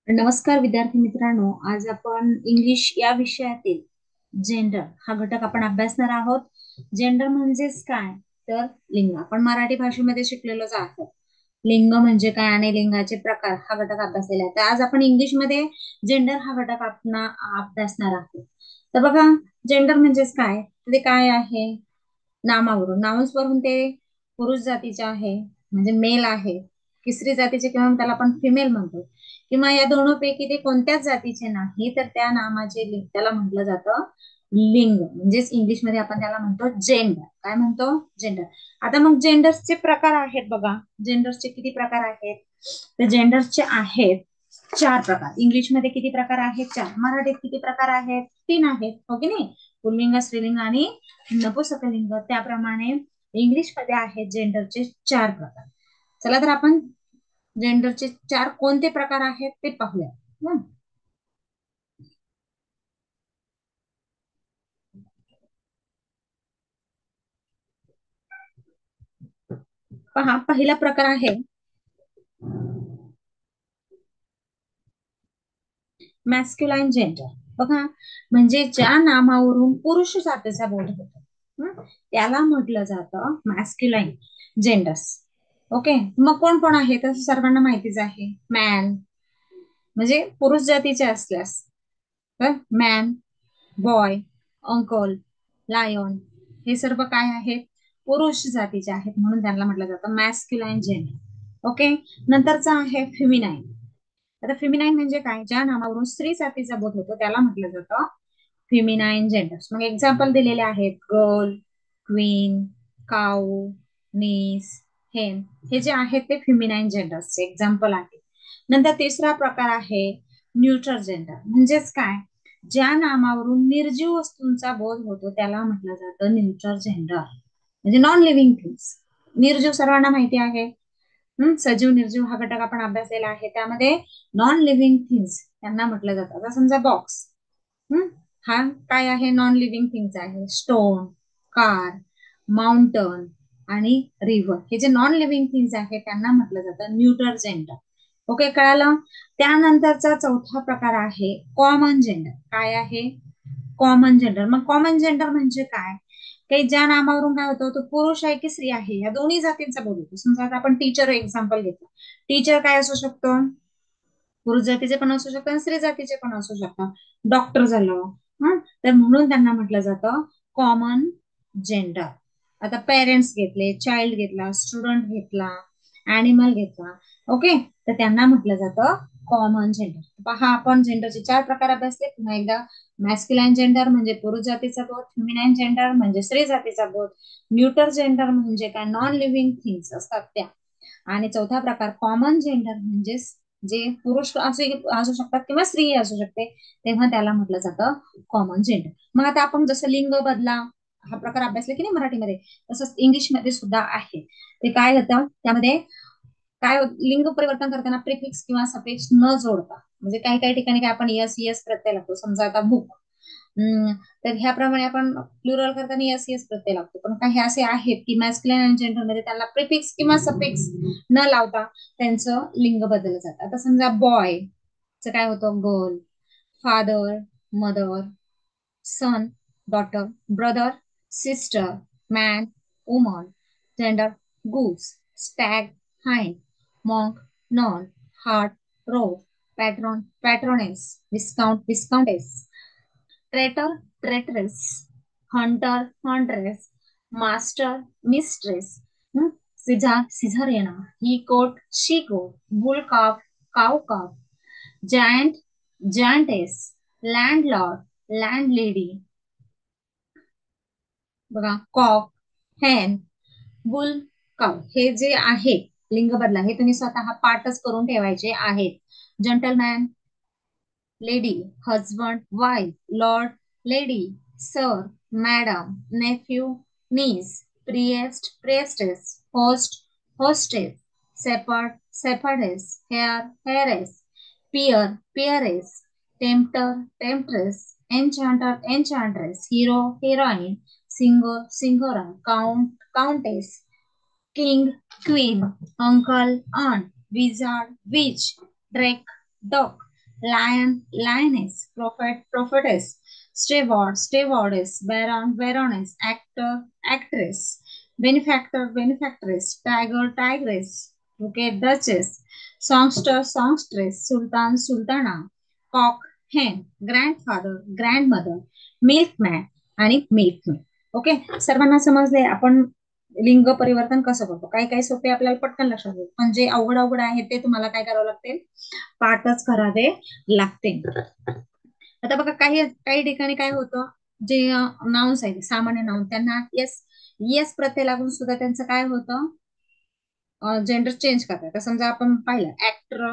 नमस्कार विद्यार्थी मित्रांनो, आज आपण इंग्लिश या विषयातील जेंडर हा घटक आपण अभ्यासणार आहोत. जेंडर म्हणजेच काय तर लिंग. आपण मराठी भाषेमध्ये शिकलेलोच आहोत. लिंग म्हणजे काय आणि लिंगाचे प्रकार हा घटक अभ्यासलेला आहे. तर आज आपण इंग्लिशमध्ये जेंडर हा घटक आपण अभ्यासणार आहोत. तर बघा, जेंडर म्हणजेच काय, ते काय आहे. नामावरून नाउन्स वरून ते पुरुष जातीचे आहे म्हणजे मेल आहे, की स्त्री जातीचे किंवा त्याला आपण फिमेल म्हणतो, किंवा या दोनोंपैकी ते कोणत्याच जातीचे नाही तर त्या नामाचे त्याला म्हटलं जातं लिंग. म्हणजेच इंग्लिशमध्ये आपण त्याला म्हणतो जेंडर. काय म्हणतो? जेंडर. आता मग जेंडर्सचे प्रकार आहेत बघा. जेंडर्सचे किती प्रकार आहेत? तर जेंडर्सचे आहेत 4 प्रकार. इंग्लिशमध्ये किती प्रकार आहेत? 4. मराठीत किती प्रकार आहेत? 3 आहेत, हो की नाही? पुल्लिंग, स्त्रीलिंग आणि नपुंसकलिंग. त्याप्रमाणे इंग्लिशमध्ये आहेत जेंडरचे 4 प्रकार. चला तर आपण जेंडरचे 4 कोणते प्रकार आहेत ते पाहूया. पहा, पहिला प्रकार आहे मॅस्क्युलाइन जेंडर. बघा, म्हणजे ज्या नामावरून पुरुष जातीचा बोध होतो त्याला म्हटलं जातं मॅस्क्युलाइन जेंडर्स. ओके, मग कोण कोण आहे तर सर्वांना माहितीच आहे. मॅन म्हणजे पुरुष जातीचे असल्यास मॅन, बॉय, अंकल, लायन हे सर्व काय आहेत? पुरुष जातीचे आहेत, म्हणून त्यांना म्हटलं जातं मॅस्क्युलाइन जेंडर. ओके, नंतरचा आहे फेमिनाइन. आता फेमिनाइन म्हणजे काय? ज्या नामावरून स्त्री जातीचा बोध होतो त्याला म्हटलं जातं फेमिनाइन जेंडर्स. मग एक्झाम्पल दिलेले आहेत गर्ल, क्वीन, काऊ, नीस, हेन. हे जे आहेत ते फेमिनाइन जेंडर्सचे एक्झाम्पल आहेत. नंतर तिसरा प्रकार आहे न्यूट्रल जेंडर. म्हणजेच काय? ज्या नामावरून निर्जीव वस्तूंचा बोध होतो त्याला म्हटलं जातं न्यूट्रल जेंडर. म्हणजे नॉन लिव्हिंग थिंग्स. निर्जीव सर्वांना माहिती आहे. सजीव निर्जीव हा घटक आपण अभ्यासलेला आहे. त्यामध्ये नॉन लिव्हिंग थिंग्स त्यांना म्हटलं जातं. आता समजा बॉक्स, हा काय आहे? नॉन लिव्हिंग थिंग्स आहे. स्टोन, कार, माउंटन आणि रिव्हर हे जे नॉन लिव्हिंग थिंग्स आहेत त्यांना म्हटलं जातं न्यूट्रल जेंडर. ओके, कळालं? त्यानंतरचा चौथा प्रकार आहे कॉमन जेंडर. काय आहे? Common gender. मग कॉमन जेंडर म्हणजे काय? काही ज्या नामावरून काय होतं, तो पुरुष आहे की स्त्री आहे या दोन्ही जातींचा बोध होतो. समजा आता आपण टीचर एक्झाम्पल घेतो. टीचर काय असू शकतो? पुरुष जातीचे पण असू शकतात आणि स्त्री जातीचे पण असू शकतात. डॉक्टर झालं, तर म्हणून त्यांना म्हटलं जातं कॉमन जेंडर. आता पेरेंट्स घेतले, चाइल्ड घेतला, स्टुडंट घेतला, ॲनिमल घेतला, ओके, तर त्यांना म्हटलं जातं कॉमन जेंडर. पहा, आपण जेंडरचे 4 प्रकार अभ्यासले. पुन्हा एकदा, मॅस्क्युलाइन जेंडर म्हणजे पुरुष जातीचा बोध, फेमिनाइन जेंडर म्हणजे स्त्री जातीचा बोध, न्यूट्रल जेंडर म्हणजे काय? नॉन लिव्हिंग थिंग्स असतात त्या, आणि चौथा प्रकार कॉमन जेंडर म्हणजे जे पुरुष असू शकतात किंवा स्त्री असू शकते, तेव्हा त्याला म्हटलं जातं कॉमन जेंडर. मग आता आपण जसं लिंग बदला हा प्रकार अभ्यासला की नाही मराठीमध्ये, तसंच इंग्लिशमध्ये सुद्धा आहे. ते काय होतं त्यामध्ये? काय लिंग परिवर्तन करताना प्रिफिक्स किंवा सफिक्स न जोडता, म्हणजे काही काही ठिकाणी काय आपण यस यस प्रत्यय लागतो. समजा आता बुक, तर ह्याप्रमाणे आपण प्लुरल करताना यस यस प्रत्यय लागतो. पण काही असे आहेत की मॅस्क्युलाइन आणि जेंडर मध्ये त्यांना प्रिफिक्स किंवा सफिक्स न लावता त्यांचं लिंग बदललं जातं. आता समजा बॉय च काय होतं? Girl, father, mother, son, daughter, brother, sister, man, woman. Gender goose, stag, hind, monk, nun, hart, roe, patron, patroness, viscount, viscountess, traitor, traitress, hunter, huntress, master, mistress, czar, czarina, he goat, she goat, bull calf, cow calf, giant, जायंटेस, landlord, लँडलेडी, बघा, cock, हॅन, boule, काव. हे जे आहे लिंग बदला, हे तुम्ही स्वतः पाठच करून ठेवायचे आहेत. Gentleman, lady, husband, wife, lord, lady, sir, madam, nephew, niece, priest, priestess, host, hostess, shepherd, shepherdess, heir, heiress, peer, peeress, tempter, temptress, enchanter, enchantress, hero, heroine, singer, सिंगरा, count, countess, king, queen, uncle, aunt, wizard, witch, drake, dog. Lion, lioness, prophet, prophetess, steward, stewardess, baron, baroness, actor, actress, benefactor, benefactress, tiger, tigress, okay, duchess, songster, songstress, sultan, sultana, cock, hen, grandfather, grandmother, milkman आणि milkmaid. Okay, सर्वांना समजले आपण लिंग परिवर्तन कसं करतो. काही काही सोपे आपल्याला पटकन लक्षात येईल, पण जे अवघड अवघड आहे ते तुम्हाला काय करावं लागते, पाठच करावे लागते. आता बघा काही काही ठिकाणी काय होतं, जे नाउन्स आहेत सामान्य नाउन त्यांना येस येस प्रत्यय लागून सुद्धा त्यांचं काय होतं, जेंडर चेंज करतात. तर समजा आपण पाहिलं actor,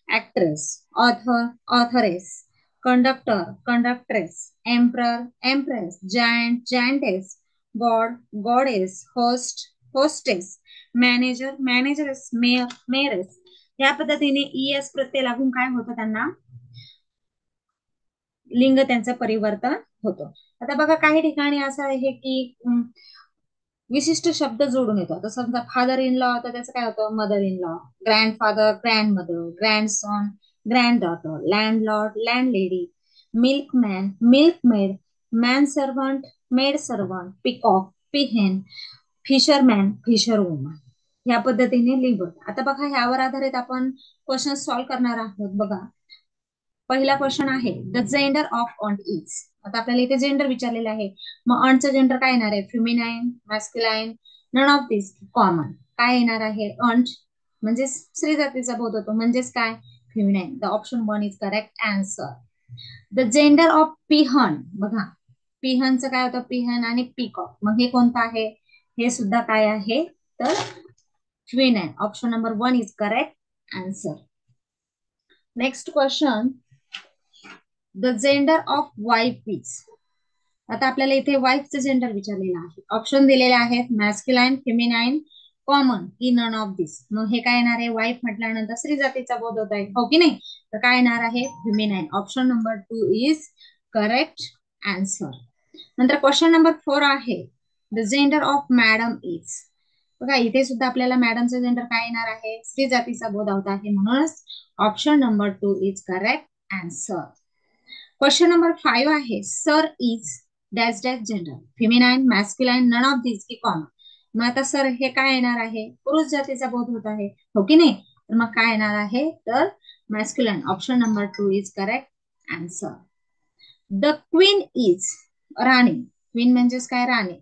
actress, author, authoress, conductor, conductress, emperor, empress, giant, giantess, god, goddess, host, hostess, manager, manageress, mayor, mayoress. या पद्धतीने ईएस प्रत्यय लागून काय होतं, त्यांना लिंग त्यांचं परिवर्तन होतं. आता बघा काही ठिकाणी असं आहे की विशिष्ट शब्द जोडून येतो. आता समजा फादर इन लॉ, तर त्याचं काय होतं, mother in law, grandfather, grandmother, grandson, granddaughter, landlord, landlady, milkman, milkmaid, man servant, maid servant, peacock, peahen, fisherman, fisher woman. या पद्धतीने लिंग होतं. आता बघा ह्यावर आधारित आपण क्वेश्चन सॉल्व्ह करणार आहोत. बघा पहिला क्वेश्चन आहे द जेंडर ऑफ ऑन्ट इज. आता आपल्याला इथे जेंडर विचारलेलं आहे, मग ऑन्टचं जेंडर काय येणार आहे, फ्युमिनाईन, मॅस्क्युलाईन, नन ऑफ दिस, कॉमन. काय येणार आहे, ऑन्ट म्हणजे स्त्री जातीचा बोध होतो, म्हणजेच काय, feminine. The option 1 is correct answer. The gender of peahen. बघा पिहनचं काय होतं, पिहन आणि पिकॉक, मग हे कोणतं आहे, हे सुद्धा काय आहे, तर feminine. Option number 1 is correct answer. Next question, the gender of wife is. आता आपल्याला इथे वाईफचं जेंडर विचारलेलं आहे. ऑप्शन दिलेले आहेत मॅस्क्युलाईन, फेमिनाईन, कॉमन की नन ऑफ दिस. मग हे काय येणार आहे, वाईफ म्हटल्यानंतर स्त्री जातीचा बोध होत आहे, हो की नाही, तर काय येणार आहे, feminine. Option number 2 is correct answer. नंतर क्वेश्चन नंबर 4 आहे the gender of madam is. बघा इथे सुद्धा आपल्याला मॅडमचं जेंडर काय येणार आहे, स्त्री जातीचा बोध होत आहे, म्हणूनच option number 2 is correct answer. Question number 5 आहे sir is dash dash gender, feminine, masculine, none of this की कॉमन. मग आता सर हे काय येणार आहे, पुरुष जातीचा बोध होत आहे, हो की नाही, तर मग काय येणार आहे, तर masculine. Option number 2 is correct answer. The queen is, राणी. क्वीन म्हणजेच काय, राणी.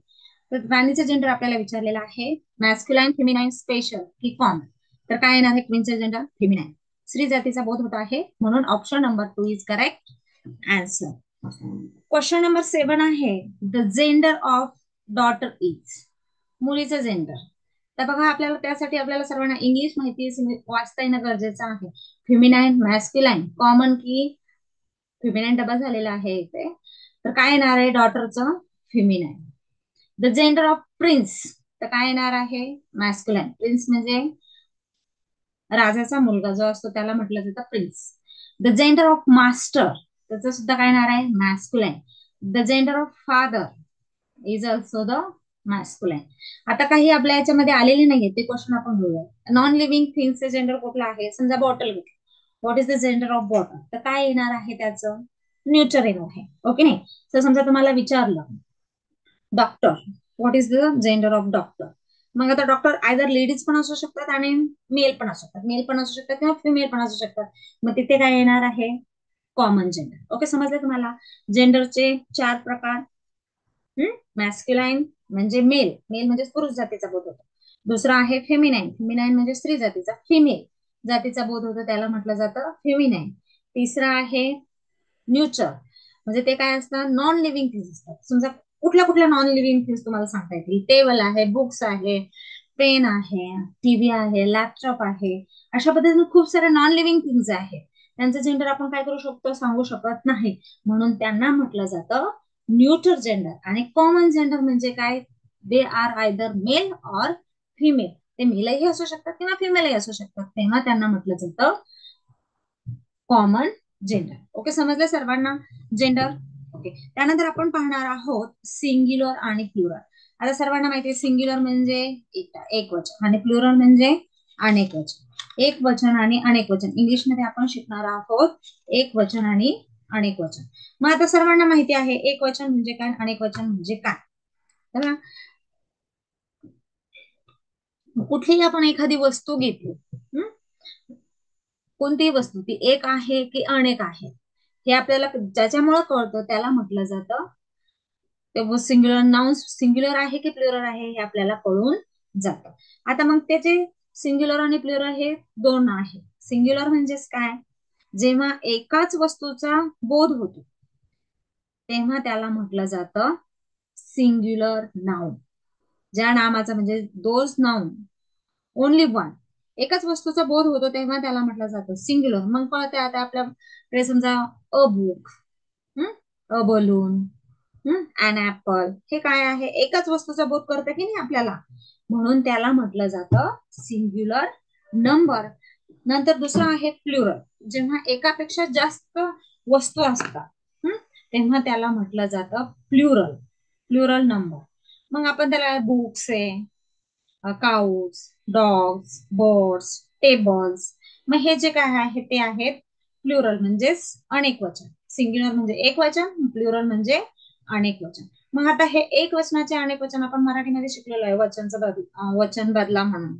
तर राणीचं जेंडर आपल्याला विचारलेलं आहे, मॅस्क्युलाईन, फेमिनाईन, स्पेशल की कॉमन. तर काय येणार आहे, क्वीनचं जेंडर फेमिनाईन. स्त्री जातीचा बोध होत आहे, म्हणून option number 2 is correct answer. Question number 7 आहे the gender of daughter is. मुलीचं जेंडर. तर बघा आपल्याला त्यासाठी आपल्याला सर्वांना इंग्लिश माहिती वाचता येणं गरजेचं आहे. फेमिनाईन, मॅस्क्युलाईन, कॉमन की फेमिनाईन डबल झालेला आहे इथे, तर काय येणार आहे, डॉटरचं feminine. The gender of prince, तर काय येणार आहे, मॅस्क्युलाईन. प्रिन्स म्हणजे राजाचा मुलगा जो असतो त्याला म्हटलं जातं prince. The gender of master, त्याचं सुद्धा काय येणार आहे, masculine. The gender of father is also the masculine. आता काही आपल्या याच्यामध्ये आलेले नाहीये, ते क्वेश्चन आपण घेऊया. नॉन लिव्हिंग थिंगचे जेंडर कुठलं आहे, समजा बॉटल घेतलं, what is the gender of bottle, तर काय येणार आहे, त्याचं न्यूटर येणार आहे, ओके नाही. तर समजा तुम्हाला विचारलं doctor, what is the gender of doctor, मग आता डॉक्टर आयदर लेडीज पण असू शकतात आणि मेल पण असू शकतात, मेल पण असू शकतात किंवा फिमेल पण असू शकतात. मग तिथे काय येणार आहे, कॉमन जेंडर. ओके, समजलं तुम्हाला. जेंडरचे 4 प्रकार. मॅस्क्युलाईन म्हणजे मेल, मेल म्हणजे पुरुष जातीचा बोध होतो. दुसरा आहे फेमिनाईन, फेमिनाईन म्हणजे स्त्री जातीचा, फिमेल जातीचा बोध होतो, त्याला म्हटलं जातं फेमिनाईन. तिसरा आहे न्यूचर, म्हणजे ते काय असतात, नॉन लिव्हिंग थिंग्स असतात. समजा कुठल्या कुठल्या नॉन लिव्हिंग थिंग्स तुम्हाला सांगता येतील, टेबल आहे, बुक्स आहे, पेन आहे, टीव्ही आहे, लॅपटॉप आहे, अशा पद्धतीने खूप साऱ्या नॉन लिव्हिंग थिंग्स आहेत. त्यांचं जेंडर आपण काय करू शकतो, सांगू शकत नाही, म्हणून त्यांना म्हटलं जातं न्यूटर जेंडर. आणि कॉमन जेंडर म्हणजे काय, they are either male or female, ते मेलही असू शकतात किंवा फिमेलही असू शकतात, तेव्हा त्यांना म्हटलं जातं कॉमन जेंडर. ओके, समजलं सर्वांना जेंडर. ओके, त्यानंतर आपण पाहणार आहोत सिंग्युलर आणि प्लुरल. आता सर्वांना माहिती आहे सिंग्युलर म्हणजे एक वचन आणि प्लुरल म्हणजे अनेक वचन. एक वचन आणि अनेक वचन इंग्लिशमध्ये आपण शिकणार आहोत एक वचन आणि अनेक वचन. मग आता सर्वांना माहिती आहे एक वचन म्हणजे काय, अनेक वचन म्हणजे काय. तर कुठलीही आपण एखादी वस्तू घेतली, कोणतीही वस्तू ती एक आहे की अनेक आहे हे आपल्याला ज्याच्यामुळे कळतं त्याला म्हटलं जातं, ते सिंग्युलर नाउन सिंग्युलर आहे की प्लुरल आहे हे आपल्याला कळून जातं. आता मग त्याचे सिंग्युलर आणि प्लुरल हे दोन आहे. सिंग्युलर म्हणजेच काय, जेव्हा एकाच वस्तूचा बोध होतो तेव्हा त्याला म्हटलं जातं सिंग्युलर नाउन. ज्या नामाचा म्हणजे दोज नाउन ओनली वन, एकाच वस्तूचा बोध होतो तेव्हा त्याला म्हटलं जातं सिंग्युलर. मग कळते आता आपल्याकडे समजा a book, a balloon, an apple, हे काय आहे, एकाच वस्तूचा बोध करतं की नाही आपल्याला, म्हणून त्याला म्हटलं जातं सिंग्युलर नंबर. नंतर दुसरं आहे प्लुरल, जेव्हा एकापेक्षा जास्त वस्तू असतात तेव्हा त्याला म्हटलं जातं प्लुरल, प्लुरल नंबर. मग आपण त्याला बुक्स आहे, काउज, डॉग्स, बर्ड्स, टेबल्स, मग हे जे काय आहे ते आहेत प्लुरल म्हणजेच अनेक वचन. सिंग्युलर म्हणजे एक वचन, प्लुरल म्हणजे अनेक वचन. मग आता हे एक वचनाचे अनेक वचन आपण मराठीमध्ये शिकलेलो आहे, वचन बदला म्हणून.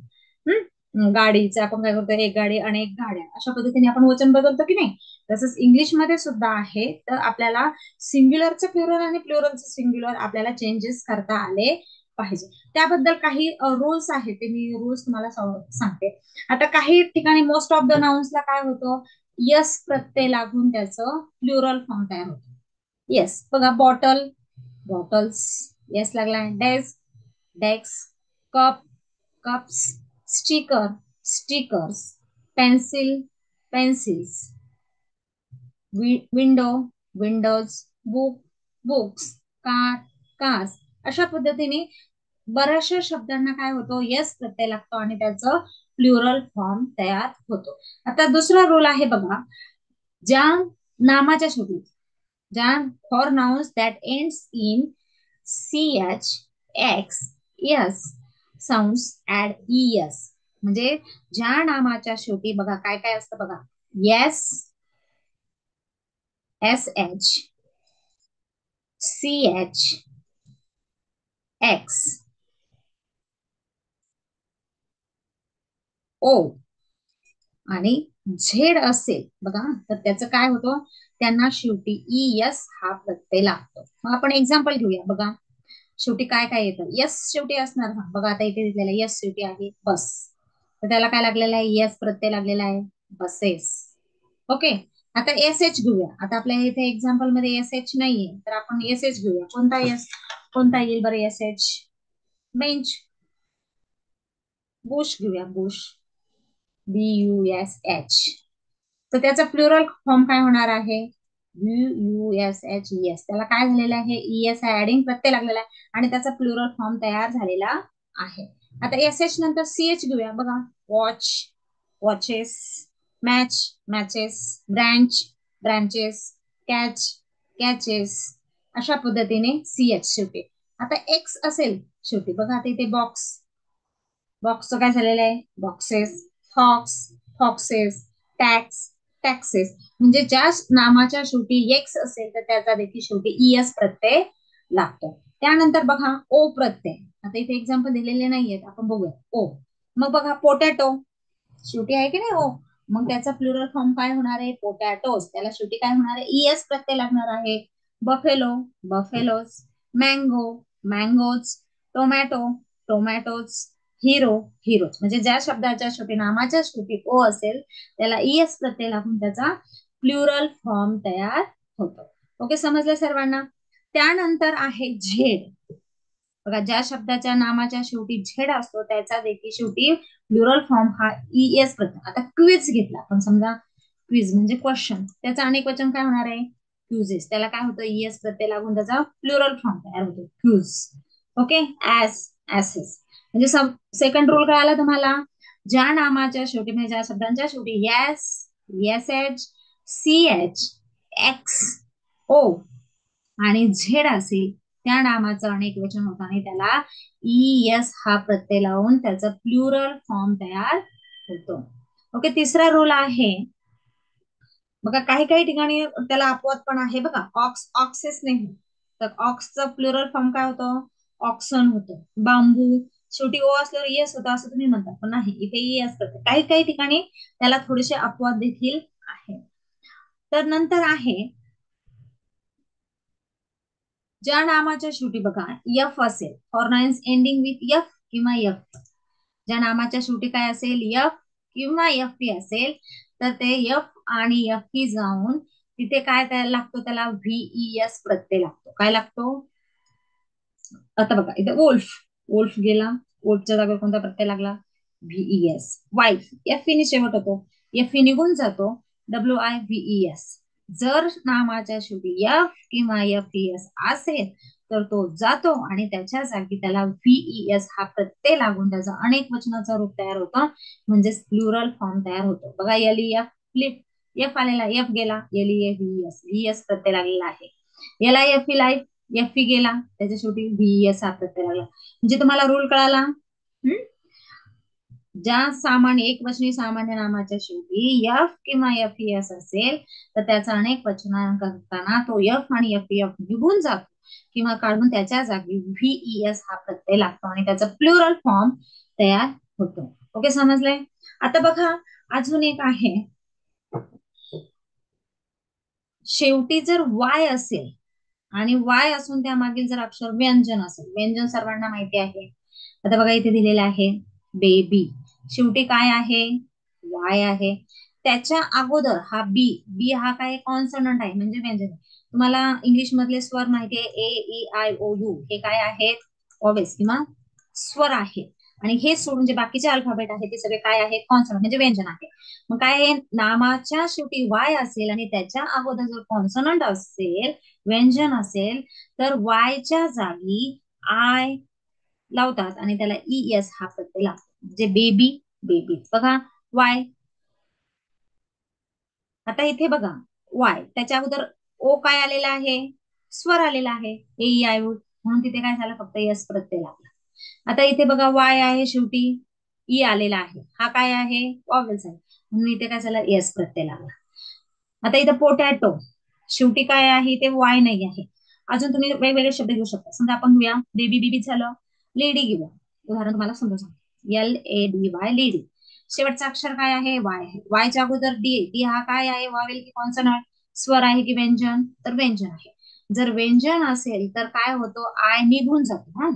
गाडीचं आपण काय करतो, एक गाडी अनेक गाड्या, अशा पद्धतीने आपण वचन बदलतो की नाही. तसंच इंग्लिशमध्ये सुद्धा आहे. तर आपल्याला सिंग्युलरचं प्लुरल आणि प्लुरलचं सिंग्युलर आपल्याला चेंजेस करता आले पाहिजे. त्याबद्दल काही रूल्स आहेत, ते मी रूल्स तुम्हाला सांगते. आता काही ठिकाणी मोस्ट ऑफ द नाउन्सला काय होतं, यस प्रत्यय लागून त्याचं प्लुरल फॉर्म तयार होतो. येस बघा, बॉटल, बॉटल्स, येस लागलाय. Desk, desk, cup, cups, sticker, stickers, pencil, pencils, window, Windows, book, books, car, cars. अशा पद्धतीने बऱ्याचशा शब्दांना काय होतो, यस प्रत्यय लागतो आणि त्याचं प्लुरल फॉर्म तयार होतो. आता दुसरा रूल आहे बघा, ज्या नामाच्या शेवटी, ज्या for nouns that ends in ch, x, s sounds add es, म्हणजे ज्या नामाच्या शेवटी बघा काय काय असतं बघा, yes, sh, ch, x, o आणि झेड असेल बघा, तर त्याचं काय होतं, त्यांना शेवटी es हा प्रत्यय लागतो. मग आपण एक्झाम्पल घेऊया बघा, शेवटी काय काय येतं, यस शेवटी असणार बघा. आता इथे दिलेलं आहे यस शेवटी आहे बस, तर त्याला काय लागलेलं आहे, यस प्रत्यय लागलेला आहे, बसेस. ओके. आता एस एच घेऊया. आता आपल्या इथे एक्झाम्पल मध्ये एस एच नाहीये, तर आपण एस एच घेऊया. कोणता एस, कोणता येईल बरं एस एच, बेंच. बुश घेऊया, बुश, BUSH, तर त्याचा प्लुरल फॉर्म काय होणार आहे, BUSH, त्याला काय झालेलं आहे, ES ऍडिंग प्रत्यय लागलेला आहे आणि त्याचा प्लुरल फॉर्म तयार झालेला आहे. आता एस एच नंतर CH घेऊया बघा, watch, watches, match, matches, branch, branches, catch, catches, अशा पद्धतीने CH शेवटी. आता एक्स असेल शेवटी बघा, आता इथे बॉक्स, बॉक्सचं काय झालेलं आहे, boxes, fox, foxes, tax, taxes, म्हणजे ज्या नामाच्या शेवटी एक्स असेल तर त्याचा देखील शेवटी ES प्रत्यय लागतो. त्यानंतर बघा ओ प्रत्यय, आता इथे एक्झाम्पल दिलेले नाहीयेत, आपण बघूया ओ. मग बघा पोटॅटो शेवटी आहे की नाही ओ, मग त्याचा प्लुरल फॉर्म काय होणार आहे, पोटॅटोज, त्याला शेवटी काय होणार आहे, ES प्रत्यय लागणार आहे. Buffalo, buffaloes, mango, mangoes, tomato, tomatoes, hero, heroes, म्हणजे ज्या शब्दाच्या शेवटी नामाच्या शेवटी ओ असेल त्याला ES प्रत्यय लागून त्याचा प्लुरल फॉर्म तयार होतो. ओके, समजलं सर्वांना. त्यानंतर आहे झेड बघा, ज्या शब्दाच्या नामाच्या शेवटी झेड असतो त्याचा देखील शेवटी प्लुरल फॉर्म हा ES प्रत्यय. आता क्विज घेतला आपण, समजा क्विज म्हणजे क्वेश्चन, त्याचं अनेक वचन काय होणार आहे, क्युजेस, त्याला काय होतं, ES प्रत्यय लागून त्याचा प्लुरल फॉर्म तयार होतो, क्यूज. ओके, ऍस, ऍसेस, म्हणजे सेकंड रूल काय आला तुम्हाला, ज्या नामाच्या शेवटी म्हणजे ज्या शब्दांच्या शेवटी येस, एच, CH, एक्स, ओ आणि झेड असेल त्या नामाचं अनेक वचन होतं आणि त्याला ES हा प्रत्यय लावून त्याचा प्लुरल फॉर्म तयार होतो. ओके, तिसरा रूल आहे बघा, काही काही ठिकाणी त्याला अपवाद पण आहे बघा. ऑक्सेस नाही होत. तर ऑक्सचं प्लुरल फॉर्म काय होतं? ऑक्सन होतं. बांबू शेवटी ओ असल्यावर येस होतं असं तुम्ही म्हणता, पण नाही, इथे ई असतं. काही काही ठिकाणी त्याला थोडेसे अपवाद देखील आहे. तर नंतर आहे, ज्या नामाच्या शेवटी बघा यफ असेल, for nouns ending with F किंवा यफ, ज्या नामाच्या शेवटी काय असेल, यफ किंवा एफ असेल, तर ते यफ आणि एफ जाऊन तिथे काय त्याला लागतो, त्याला व्हीई एस प्रत्यय लागतो. काय लागतो? आता बघा इथे वोल्फ, वोल्फ गेला, वोल्फच्या जागेवर कोणता प्रत्यय लागला? व्हीई एस. वाईफ, एफ ने शेवट होतो, एफ निघून जातो, WIVES. जर नामाच्या शेवटी एफ किंवा एस असेल तर तो जातो आणि त्याच्या जागी त्याला व्हीईएस हा प्रत्यय लागून त्याचा अनेक वचनाचा रूप तयार होतो, म्हणजेच प्लुरल फॉर्म तयार होतो. बघा एफ फ्लिप, एफ आलेला, एफ गेला, व्हीएस, व्हीएस प्रत्यय लागलेला आहे. याला एफ लाईफ, एफ गेला, त्याच्या शेवटी व्हीएस हा प्रत्यय लागला. म्हणजे तुम्हाला रूल कळाला. ज्या सामान्य एक वचनी सामान्य नामाच्या शेवटी एफ किंवा एस असेल तर त्याचा अनेक वचना करताना तो एफ आणि एफ निघून जातो किंवा काढून त्याच्या जागी व्हीईएस हा प्रत्यय लागतो आणि त्याचा प्लुरल फॉर्म तयार होतो. ओके, समजलंय? आता बघा, अजून एक आहे, शेवटी जर वाय असेल आणि वाय असून त्यामागील जर अक्षर व्यंजन असेल, व्यंजन सर्वांना माहिती आहे. आता बघा इथे दिलेलं आहे बेबी, शेवटी काय आहे? वाय आहे. त्याच्या अगोदर हा बी, बी हा काय कॉन्सनंट आहे म्हणजे व्यंजन. तुम्हाला इंग्लिश मधले स्वर माहिती आहे, AEIOU, हे काय आहेत? ऑवेस किंवा स्वर आहे. आणि हे सोडून जे बाकीचे अल्फाबेट आहेत ते सगळे काय आहेत? कॉन्सनंट म्हणजे व्यंजन आहे. मग काय आहे, नामाच्या शेवटी वाय असेल आणि त्याच्या अगोदर जर कॉन्सनंट असेल, व्यंजन असेल, तर वायच्या जागी आय लावतात आणि त्याला ES हा प्रत्यय लागतो, म्हणजे बेबी, बेबी. बघा वाय, आता इथे बघा वाय, त्याच्या अगोदर ओ काय आलेला आहे? स्वर आलेला आहे, AEIO, म्हणून तिथे काय झालं? फक्त यस प्रत्यय लागला. आता इथे बघा वाय आहे, शेवटी ई आलेला आहे, हा काय आहे? वॉवेल्स आहे, म्हणून इथे काय झालं? यस प्रत्यय लागला. आता इथं पोटॅटो, शेवटी काय आहे? ते वाय नाही आहे. अजून तुम्ही वेगवेगळे शब्द घेऊ शकता. समजा आपण घेऊया बेबी, बेबी झालं, लेडी घेऊया, उदाहरण तुम्हाला समजून सांग, LADY, लेडी, शेवटचा अक्षर काय आहे? वाय आहे. वायच्या अगोदर डी, डी हा काय आहे? वावेल की कॉन्सनंट? स्वर आहे की व्यंजन? तर व्यंजन आहे. जर व्यंजन असेल तर काय होतो? आय निघून जातो. हा,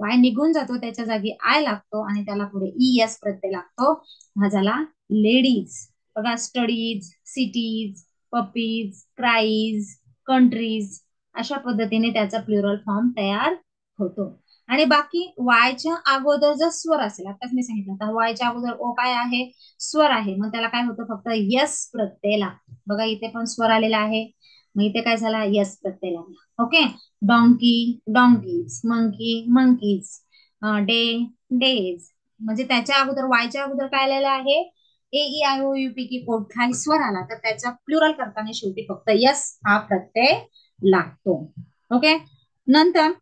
वाय निघून जातो, त्याच्या जागी आय लागतो आणि त्याला पुढे ES प्रत्यय लागतो, हा झाला लेडीज. बघा studies, cities, puppies, cries, countries, अशा पद्धतीने त्याचा प्लुरल फॉर्म तयार होतो. आणि बाकी वायच्या अगोदर जर स्वर असेल, आताच मी सांगितलं, तर वायच्या अगोदर ओ काय आहे? स्वर आहे, मग त्याला काय होतं? फक्त यस प्रत्यय लागतो. बघा इथे पण स्वर आलेला आहे, मग इथे काय झाला? यस प्रत्यय लागला. Okay, donkey, donkeys, monkey, monkeys, day, days, म्हणजे त्याच्या अगोदर वायच्या अगोदर काय आलेलं आहे? AEIOU की कोणताही स्वर आला तर त्याचा प्लुरल करताना शेवटी फक्त यस हा प्रत्यय लागतो. ओके, नंतर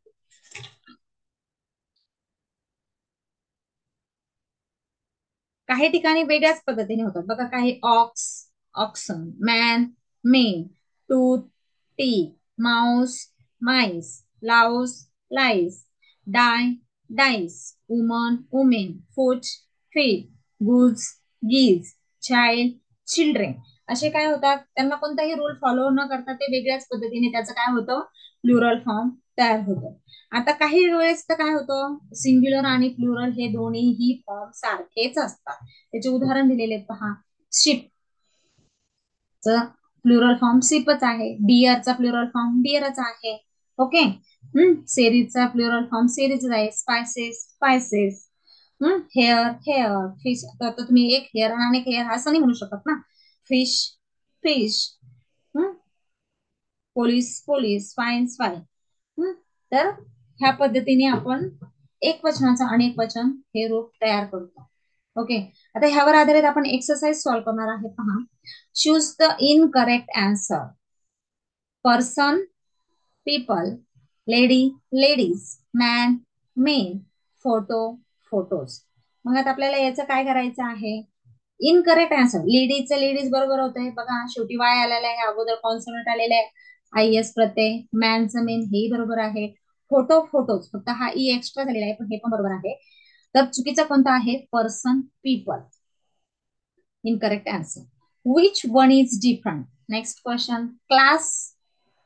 काही ठिकाणी वेगळ्याच पद्धतीने होतात बघा. काही ox, oxen, man, men, tooth, teeth, mouse, mice, louse, lice, die, dice, woman, women, foot, feet, goose, geese, child, children, असे काय होतात? त्यांना कोणताही रूल फॉलो न करता ते वेगळ्याच पद्धतीने त्याचं काय होतं? प्लुरल फॉर्म तयार होतं. आता काही वेळेस तर काय होतं, सिंग्युलर आणि प्लुरल हे दोन्हीही फॉर्म सारखेच असतात. त्याचे उदाहरण दिलेले पहा, शिप च प्लुरल फॉर्म शिपच आहे, डिअरचा प्लुरल फॉर्म डिअरच आहे. ओके, सेरीजचा प्लुरल फॉर्म सेरीज आहे, spices, spices, hair, hair, fish. तर तुम्ही एक हेअर आणि एक हेअर असं नाही म्हणू शकत ना. Fish, fish, police, police, fine, fine. तर ह्या पद्धतीने आपण एक वचनाचं अनेक वचन हे रूप तयार करतो. ओके, आता ह्यावर आधारित आपण एक्सरसाइज सॉल्व्ह करणार आहे. पहा, choose the incorrect answer. Person, people, lady, ladies, man, main, photo, photos. मग आता आपल्याला याचं काय करायचं आहे? इनकरेक्ट आन्सर, लेडीजचं लेडीज बरोबर होतंय बघा, शेवटी वाय आलेला आहे, अगोदर कॉन्सोनंट आलेला आहे, आय एस प्रत्यय, मॅनचं मेन हेही बरोबर आहे, फोटो फोटोज फक्त हा ई एक्स्ट्रा झालेला आहे पण हे पण बरोबर आहे. तर चुकीचा कोणता आहे, person people, incorrect answer. Which one is different, next question, class,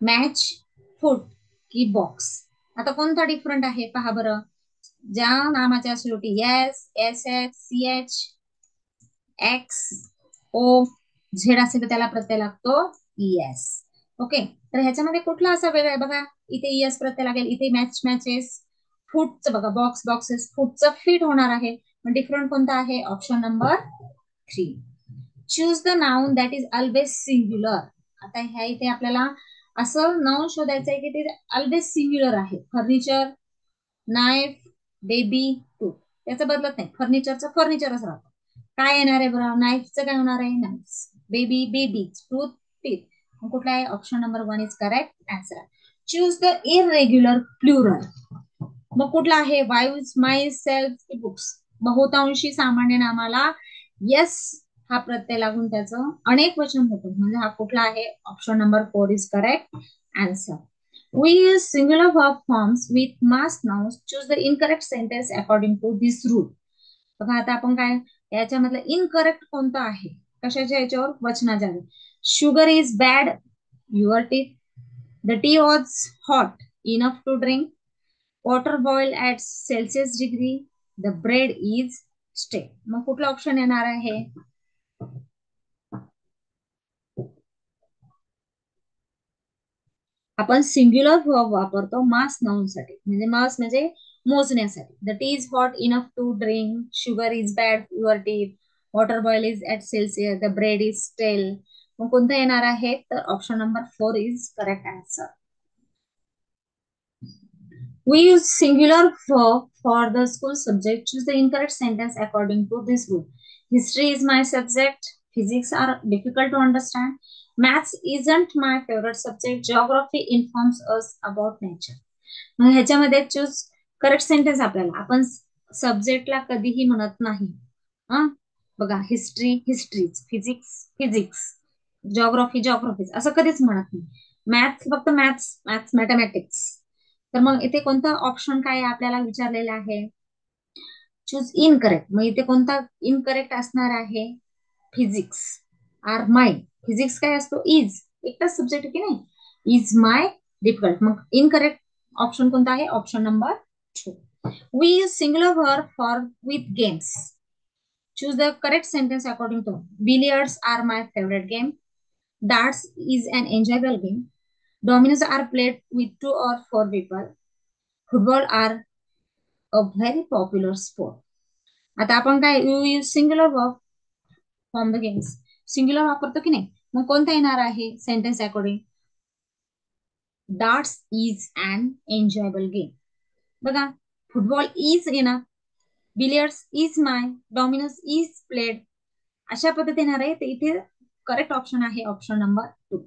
match, food की बॉक्स. आता कोणता डिफरंट आहे पहा बरं, ज्या नामाच्या शेवटी S S H C H X O Z असेल तर त्याला प्रत्यय लागतो एस. ओके, तर ह्याच्यामध्ये कुठला असा वेगळा आहे बघा, इथे एस प्रत्यय लागेल, इथे मॅच मॅचेस, फूडचं बघा बॉक्स बॉक्सेस, फूडचं फिट होणार आहे, पण डिफरंट कोणता आहे, option number 3. Choose the noun that is always singular. आता ह्या इथे आपल्याला असं नाउन शोधायचं आहे की ते ऑलवेज सिंग्युलर आहे. फर्निचर, नाईफ, बेबी, टूथ, त्याचं बदलत नाही, फर्निचरचं फर्निचरच राहतं. काय येणार आहे बरं, नाईफचं काय होणार आहे, नाईफ्स, बेबी बेबीज, टूथ टीथ, कुठला आहे, option number 1 is correct answer. Choose the irregular plural, मग कुठला आहे, वाईव्स, माई, सेल्फ, बुक्स. बहुतांशी सामान्य नामाला येस हा प्रत्यय लागून त्याचं अनेक वचन होतं, म्हणजे हा कुठला आहे, option number 4 is correct answer. We use singular verb forms with mass nouns. Choose the incorrect sentence according to this rule. बघा आता आपण काय, याच्यामधलं इनकरेक्ट कोणतं आहे, कशाच्या याच्यावर, वचनाच्या. Sugar is bad your teeth, the tea was hot enough to drink, water boil at celsius degree, the bread is stale. मग कुठला ऑप्शन येणार आहे, आपण सिंग्युलर वर्ब वापरतो मास नाउन साठी, म्हणजे मास म्हणजे मोजण्यासाठी. The tea is hot enough to drink, sugar is bad your teeth, water boil is at celsius, the bread is stale. मग कोणतं येणार आहे, तर option number 4 is correct answer. We use singular verb for the school subject. Choose the incorrect sentence according to this rule. History is my subject. Physics are difficult to understand. Maths isn't my favorite subject. Geography informs us about nature. मग ह्याच्यामध्ये choose correct sentence, आपल्याला आपण सब्जेक्टला कधीही म्हणत नाही. हा बघा, history histories, physics physics, geography geographies असं कधीच म्हणत नाही. मॅथ्स फक्त मॅथ्स मॅथ्स मॅथमॅटिक्स. तर मग इथे कोणता ऑप्शन काय आपल्याला विचारलेला आहे, चूज इनकरेक्ट. मग इथे कोणता इनकरेक्ट असणार आहे, फिजिक्स आर माय, फिजिक्स काय असतो, इज, एकटाच सब्जेक्ट की नाही, इज माय डिफिकल्ट. मग इनकरेक्ट ऑप्शन कोणता आहे, option number 2. We use singular verb for with games. Choose the correct sentence according to, billiards are my favourite game, darts is an enjoyable game, dominoes are played with 2 or 4 people, football are a very popular sport. आता आपण काय, you use singular verb from the games, singular वापरतो की नाही, मग कोणता येणार आहे sentence according, darts is an enjoyable game. बघा, फुटबॉल इज येणार, billiards is my, dominoes is played, अशा पद्धतीने येणार आहे. तर इथे करेक्ट ऑप्शन आहे option number 2.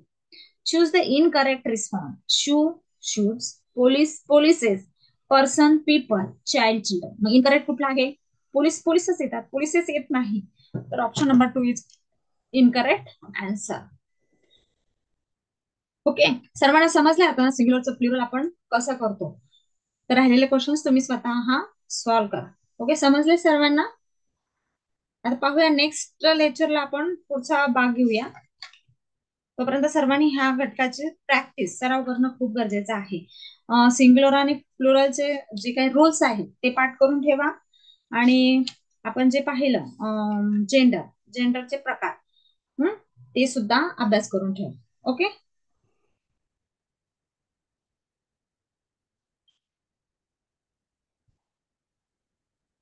Choose the incorrect response. Shoe shoes, police polices, person people, child children. मग इनकरेक्ट कुठला आहे, पोलीस पोलिसच येतात, पोलिसेस येत नाही, तर option number 2 is incorrect answer. Okay, सर्वांना समजलं आता सिंग्युलरचं प्लुरल आपण कसं करतो. तर राहिलेले क्वेश्चन्स तुम्ही स्वतः हा सॉल्व्ह करा. ओके, समजले सर्वांना. आता पाहूया नेक्स्ट लेक्चरला आपण पुढचा भाग घेऊया. तोपर्यंत सर्वांनी ह्या घटकाची प्रॅक्टिस सराव करणं खूप गरजेचं आहे. सिंग्युलर आणि प्लुरलचे जे काही रूल्स आहेत ते पाठ करून ठेवा, आणि आपण जे पाहिलं जेंडरचे प्रकार, ते सुद्धा अभ्यास करून ठेवा. ओके.